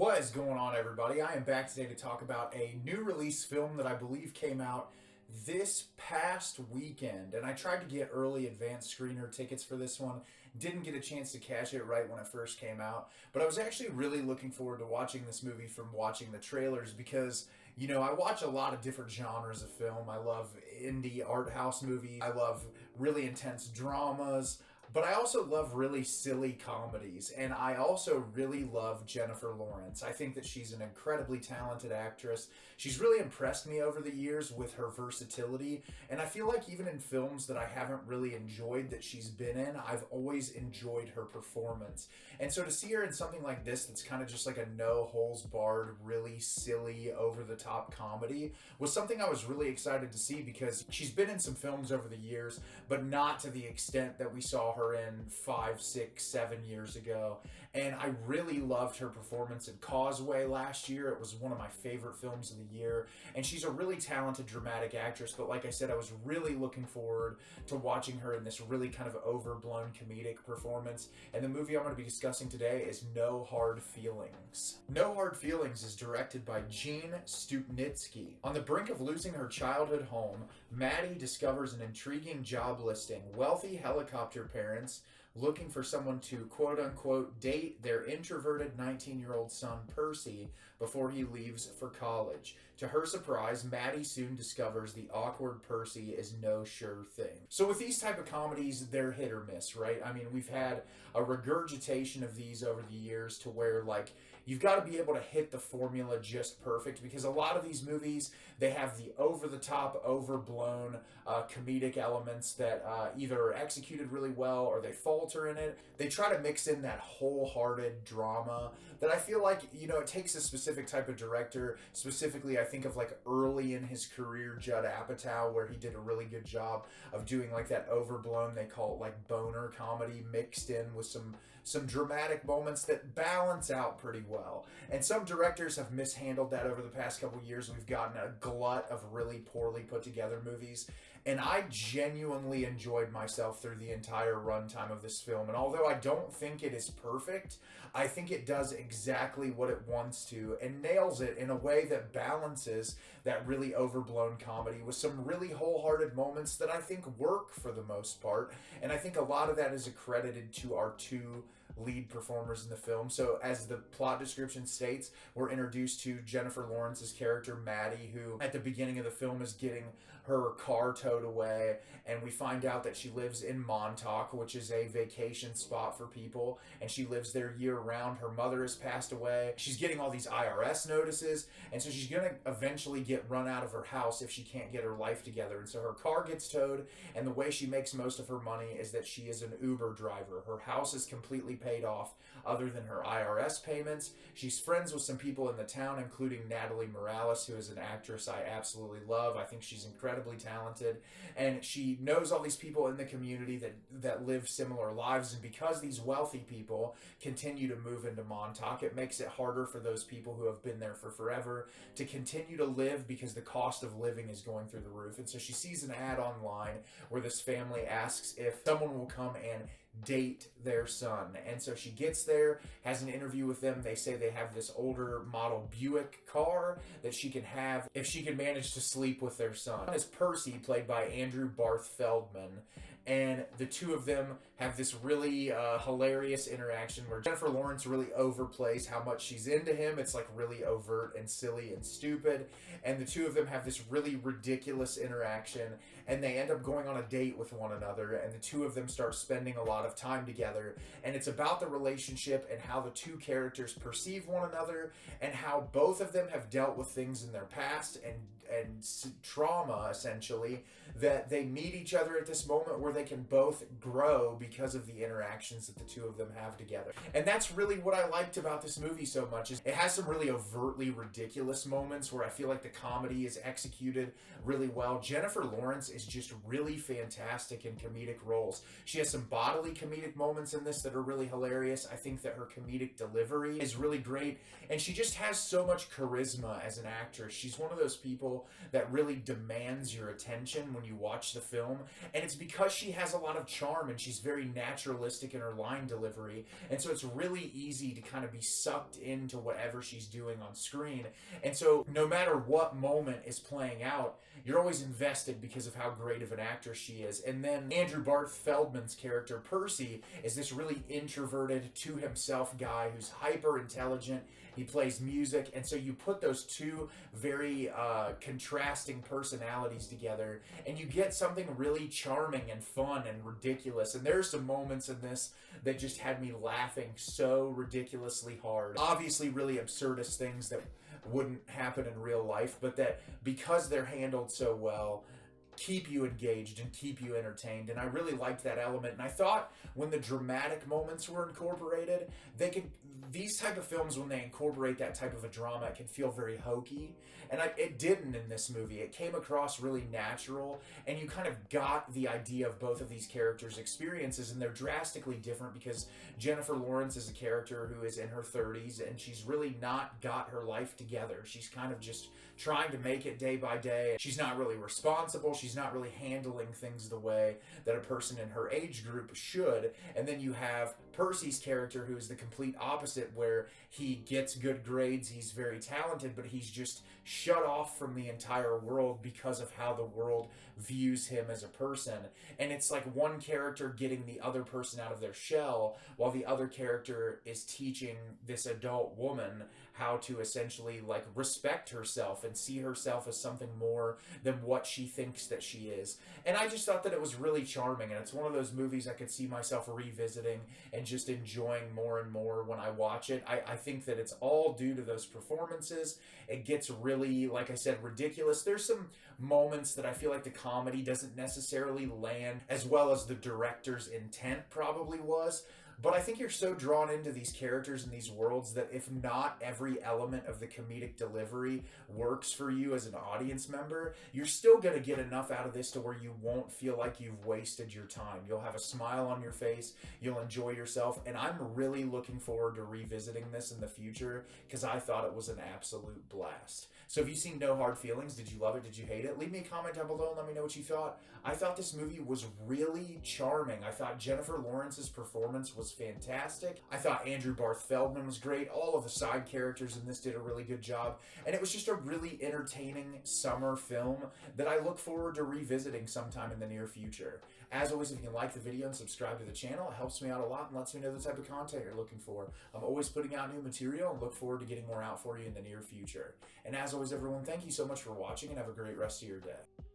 What is going on, everybody? I am back today to talk about a new release film that I believe came out this past weekend. And I tried to get early advance screener tickets for this one. Didn't get a chance to catch it right when it first came out. But I was actually really looking forward to watching this movie from watching the trailers because, you know, I watch a lot of different genres of film. I love indie art house movies. I love really intense dramas. But I also love really silly comedies, and I also really love Jennifer Lawrence. I think that she's an incredibly talented actress. She's really impressed me over the years with her versatility, and I feel like even in films that I haven't really enjoyed that she's been in, I've always enjoyed her performance. And so to see her in something like this that's kind of just like a no-holds-barred, really silly, over-the-top comedy was something I was really excited to see because she's been in some films over the years, but not to the extent that we saw her in 5, 6, 7 years ago. And I really loved her performance in Causeway last year. It was one of my favorite films of the year. And she's a really talented dramatic actress, but like I said, I was really looking forward to watching her in this really kind of overblown comedic performance. And the movie I'm going to be discussing today is No Hard Feelings. No Hard Feelings is directed by Gene Stupnitsky. On the brink of losing her childhood home, Maddie discovers an intriguing job listing. Wealthy helicopter parents looking for someone to quote-unquote date their introverted 19-year-old son Percy before he leaves for college. To her surprise, Maddie soon discovers the awkward Percy is no sure thing. So with these type of comedies, they're hit or miss, right? I mean, we've had a regurgitation of these over the years to where, like, you've got to be able to hit the formula just perfect because a lot of these movies, they have the over-the-top, overblown comedic elements that either are executed really well or they falter in it. They try to mix in that wholehearted drama that I feel like, you know, it takes a specific type of director. Specifically, I think of like early in his career, Judd Apatow, where he did a really good job of doing like that overblown, they call it like boner comedy mixed in with some dramatic moments that balance out pretty well. And some directors have mishandled that over the past couple of years. We've gotten a glut of really poorly put together movies. And I genuinely enjoyed myself through the entire runtime of this film. And although I don't think it is perfect, I think it does exactly what it wants to and nails it in a way that balances that really overblown comedy with some really wholehearted moments that I think work for the most part. And I think a lot of that is accredited to our two lead performers in the film. So as the plot description states, we're introduced to Jennifer Lawrence's character Maddie, who at the beginning of the film is getting her car towed away, and we find out that she lives in Montauk, which is a vacation spot for people, and she lives there year round. Her mother has passed away. She's getting all these IRS notices, and so she's going to eventually get run out of her house if she can't get her life together. And so her car gets towed, and the way she makes most of her money is that she is an Uber driver. Her house is completely paid off other than her IRS payments. She's friends with some people in the town, including Natalie Morales, who is an actress I absolutely love. I think she's incredibly talented, and she knows all these people in the community that live similar lives. And because these wealthy people continue to move into Montauk, it makes it harder for those people who have been there for forever to continue to live because the cost of living is going through the roof. And so she sees an ad online where this family asks if someone will come and date their son. And so she gets there, has an interview with them. They say they have this older model Buick car that she can have if she can manage to sleep with their son. Is Percy, played by Andrew Barth Feldman, and the two of them have this really hilarious interaction where Jennifer Lawrence really overplays how much she's into him. It's like really overt and silly and stupid, and the two of them have this really ridiculous interaction, and they end up going on a date with one another, and the two of them start spending a lot of time together. And it's about the relationship and how the two characters perceive one another and how both of them have dealt with things in their past and trauma, essentially, that they meet each other at this moment where they can both grow because of the interactions that the two of them have together. And that's really what I liked about this movie so much. Is it has some really overtly ridiculous moments where I feel like the comedy is executed really well. Jennifer Lawrence is just really fantastic in comedic roles. She has some bodily comedic moments in this that are really hilarious. I think that her comedic delivery is really great, and she just has so much charisma as an actress. She's one of those people role that really demands your attention when you watch the film. And it's because she has a lot of charm and she's very naturalistic in her line delivery. And so it's really easy to kind of be sucked into whatever she's doing on screen. And so no matter what moment is playing out, you're always invested because of how great of an actress she is. And then Andrew Barth Feldman's character, Percy, is this really introverted, to himself guy who's hyper intelligent. He plays music, and so you put those two very contrasting personalities together, and you get something really charming and fun and ridiculous. And there are some moments in this that just had me laughing so ridiculously hard. Obviously, really absurdist things that wouldn't happen in real life, but that because they're handled so well, keep you engaged and keep you entertained. And I really liked that element. And I thought when the dramatic moments were incorporated, these type of films, when they incorporate that type of a drama, it can feel very hokey. And it didn't in this movie. It came across really natural, and you kind of got the idea of both of these characters' experiences, and they're drastically different because Jennifer Lawrence is a character who is in her 30s, and she's really not got her life together. She's kind of just trying to make it day by day. She's not really responsible. She's not really handling things the way that a person in her age group should. And then you have Percy's character, who is the complete opposite, where he gets good grades, he's very talented, but he's just shut off from the entire world because of how the world views him as a person. And it's like one character getting the other person out of their shell, while the other character is teaching this adult woman how to essentially like respect herself and see herself as something more than what she thinks that she is. And I just thought that it was really charming, and it's one of those movies I could see myself revisiting and just enjoying more and more when I watch it. I think that it's all due to those performances. It gets really, like I said, ridiculous. There's some moments that I feel like the comedy doesn't necessarily land as well as the director's intent probably was. But I think you're so drawn into these characters and these worlds that if not every element of the comedic delivery works for you as an audience member, you're still going to get enough out of this to where you won't feel like you've wasted your time. You'll have a smile on your face, you'll enjoy yourself, and I'm really looking forward to revisiting this in the future because I thought it was an absolute blast. So have you seen No Hard Feelings? Did you love it? Did you hate it? Leave me a comment down below and let me know what you thought. I thought this movie was really charming. I thought Jennifer Lawrence's performance was fantastic. I thought Andrew Barth Feldman was great. All of the side characters in this did a really good job. And it was just a really entertaining summer film that I look forward to revisiting sometime in the near future. As always, if you can like the video and subscribe to the channel, it helps me out a lot and lets me know the type of content you're looking for. I'm always putting out new material and look forward to getting more out for you in the near future. And as always, everyone, thank you so much for watching and have a great rest of your day.